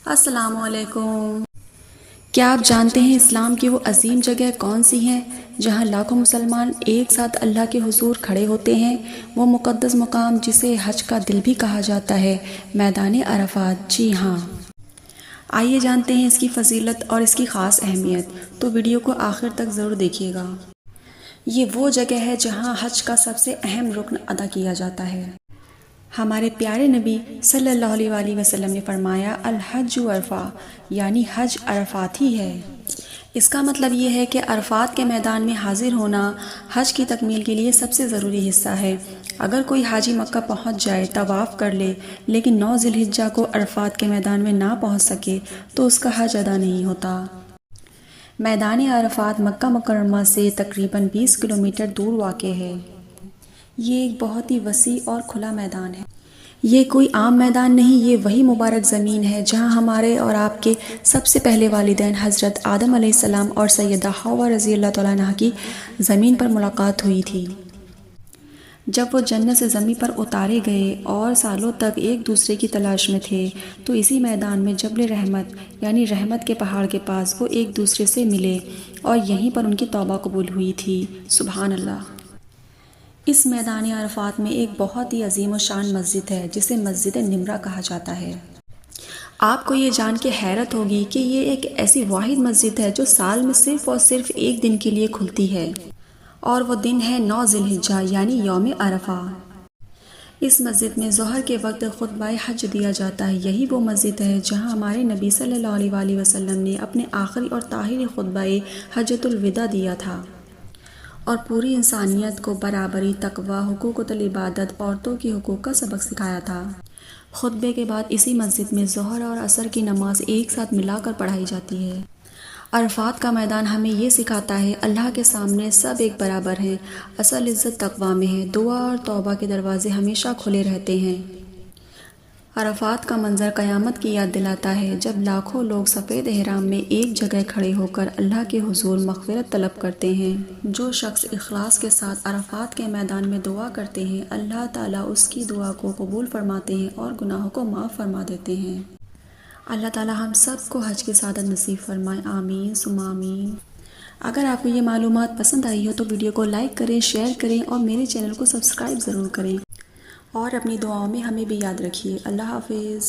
السلام علیکم۔ کیا آپ جانتے ہیں اسلام کی وہ عظیم جگہ کون سی ہیں جہاں لاکھوں مسلمان ایک ساتھ اللہ کے حضور کھڑے ہوتے ہیں؟ وہ مقدس مقام جسے حج کا دل بھی کہا جاتا ہے، میدان عرفات۔ جی ہاں، آئیے جانتے ہیں اس کی فضیلت اور اس کی خاص اہمیت، تو ویڈیو کو آخر تک ضرور دیکھیے گا۔ یہ وہ جگہ ہے جہاں حج کا سب سے اہم رکن ادا کیا جاتا ہے۔ ہمارے پیارے نبی صلی اللہ علیہ وآلہ وسلم نے فرمایا، الحج عرفہ، یعنی حج عرفات ہی ہے۔ اس کا مطلب یہ ہے کہ عرفات کے میدان میں حاضر ہونا حج کی تکمیل کے لیے سب سے ضروری حصہ ہے۔ اگر کوئی حاجی مکہ پہنچ جائے، طواف کر لے، لیکن 9 ذی الحجہ کو عرفات کے میدان میں نہ پہنچ سکے تو اس کا حج ادا نہیں ہوتا۔ میدان عرفات مکہ مکرمہ سے تقریباً 20 کلومیٹر دور واقع ہے۔ یہ ایک بہت ہی وسیع اور کھلا میدان ہے۔ یہ کوئی عام میدان نہیں، یہ وہی مبارک زمین ہے جہاں ہمارے اور آپ کے سب سے پہلے والدین حضرت آدم علیہ السلام اور سیدہ حوا رضی اللہ تعالیٰ عنہا کی زمین پر ملاقات ہوئی تھی۔ جب وہ جنت سے زمین پر اتارے گئے اور سالوں تک ایک دوسرے کی تلاش میں تھے، تو اسی میدان میں جبل رحمت یعنی رحمت کے پہاڑ کے پاس وہ ایک دوسرے سے ملے اور یہیں پر ان کی توبہ قبول ہوئی تھی۔ سبحان اللہ۔ اس میدان عرفات میں ایک بہت ہی عظیم و شان مسجد ہے جسے مسجد نمرہ کہا جاتا ہے۔ آپ کو یہ جان کے حیرت ہوگی کہ یہ ایک ایسی واحد مسجد ہے جو سال میں صرف اور صرف ایک دن کے لیے کھلتی ہے، اور وہ دن ہے 9 ذی الحجہ یعنی یوم عرفہ۔ اس مسجد میں ظہر کے وقت خطبہ حج دیا جاتا ہے۔ یہی وہ مسجد ہے جہاں ہمارے نبی صلی اللہ علیہ وآلہ وسلم نے اپنے آخری اور طاہری خطبہ حجۃ الوداع دیا تھا اور پوری انسانیت کو برابری، تقوی، حقوق العبادت، عورتوں کے حقوق کا سبق سکھایا تھا۔ خطبے کے بعد اسی مسجد میں ظہر اور عصر کی نماز ایک ساتھ ملا کر پڑھائی جاتی ہے۔ عرفات کا میدان ہمیں یہ سکھاتا ہے، اللہ کے سامنے سب ایک برابر ہیں، اصل عزت تقوی میں ہے۔ دعا اور توبہ کے دروازے ہمیشہ کھلے رہتے ہیں۔ عرفات کا منظر قیامت کی یاد دلاتا ہے، جب لاکھوں لوگ سفید احرام میں ایک جگہ کھڑے ہو کر اللہ کے حضور مغفرت طلب کرتے ہیں۔ جو شخص اخلاص کے ساتھ عرفات کے میدان میں دعا کرتے ہیں، اللہ تعالیٰ اس کی دعا کو قبول فرماتے ہیں اور گناہوں کو معاف فرما دیتے ہیں۔ اللہ تعالیٰ ہم سب کو حج کی سعادت نصیب فرمائے، آمین ثم آمین۔ اگر آپ کو یہ معلومات پسند آئی ہو تو ویڈیو کو لائک کریں، شیئر کریں اور میرے چینل کو سبسکرائب ضرور کریں، اور اپنی دعاؤں میں ہمیں بھی یاد رکھیے۔ اللہ حافظ۔